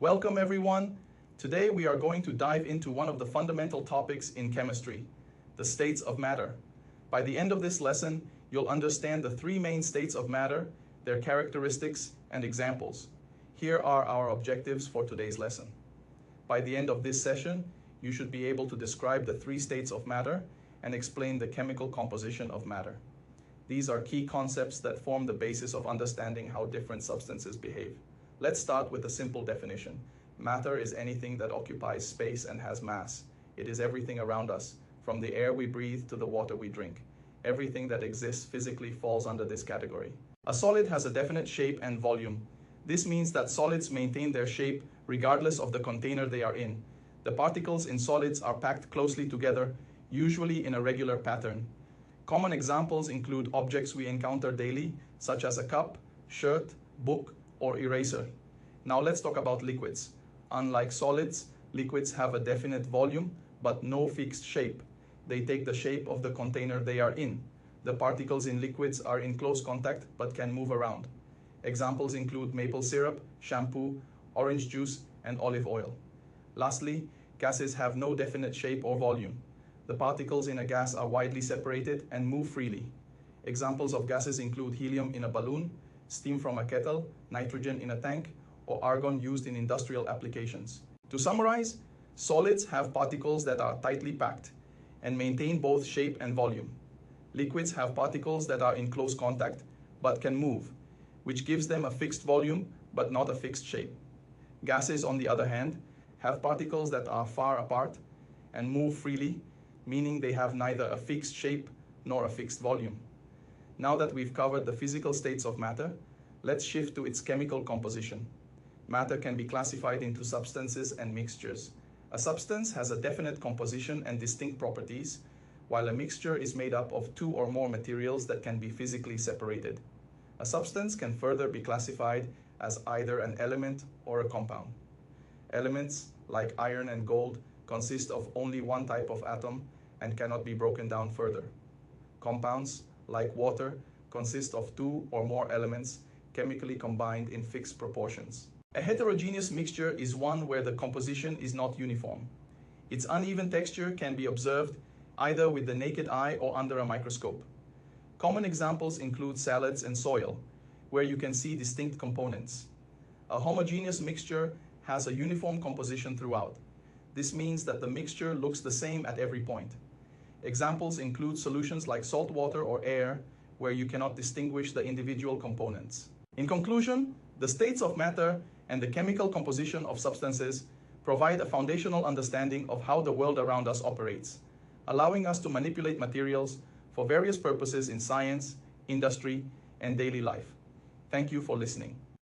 Welcome everyone. Today we are going to dive into one of the fundamental topics in chemistry, the states of matter. By the end of this lesson, you'll understand the three main states of matter, their characteristics and examples. Here are our objectives for today's lesson. By the end of this session, you should be able to describe the three states of matter and explain the chemical composition of matter. These are key concepts that form the basis of understanding how different substances behave. Let's start with a simple definition. Matter is anything that occupies space and has mass. It is everything around us, from the air we breathe to the water we drink. Everything that exists physically falls under this category. A solid has a definite shape and volume. This means that solids maintain their shape regardless of the container they are in. The particles in solids are packed closely together, usually in a regular pattern. Common examples include objects we encounter daily, such as a cup, shirt, book, or eraser. Now let's talk about liquids. Unlike solids, liquids have a definite volume, but no fixed shape. They take the shape of the container they are in. The particles in liquids are in close contact, but can move around. Examples include maple syrup, shampoo, orange juice, and olive oil. Lastly, gases have no definite shape or volume. The particles in a gas are widely separated and move freely. Examples of gases include helium in a balloon, steam from a kettle, nitrogen in a tank, or argon used in industrial applications. To summarize, solids have particles that are tightly packed and maintain both shape and volume. Liquids have particles that are in close contact but can move, which gives them a fixed volume but not a fixed shape. Gases, on the other hand, have particles that are far apart and move freely, meaning they have neither a fixed shape nor a fixed volume. Now that we've covered the physical states of matter, let's shift to its chemical composition. Matter can be classified into substances and mixtures. A substance has a definite composition and distinct properties, while a mixture is made up of two or more materials that can be physically separated. A substance can further be classified as either an element or a compound. Elements, like iron and gold, consist of only one type of atom and cannot be broken down further. Compounds, like water, consist of two or more elements chemically combined in fixed proportions. A heterogeneous mixture is one where the composition is not uniform. Its uneven texture can be observed either with the naked eye or under a microscope. Common examples include salads and soil, where you can see distinct components. A homogeneous mixture has a uniform composition throughout. This means that the mixture looks the same at every point. Examples include solutions like salt water or air, where you cannot distinguish the individual components. In conclusion, the states of matter and the chemical composition of substances provide a foundational understanding of how the world around us operates, allowing us to manipulate materials for various purposes in science, industry, and daily life. Thank you for listening.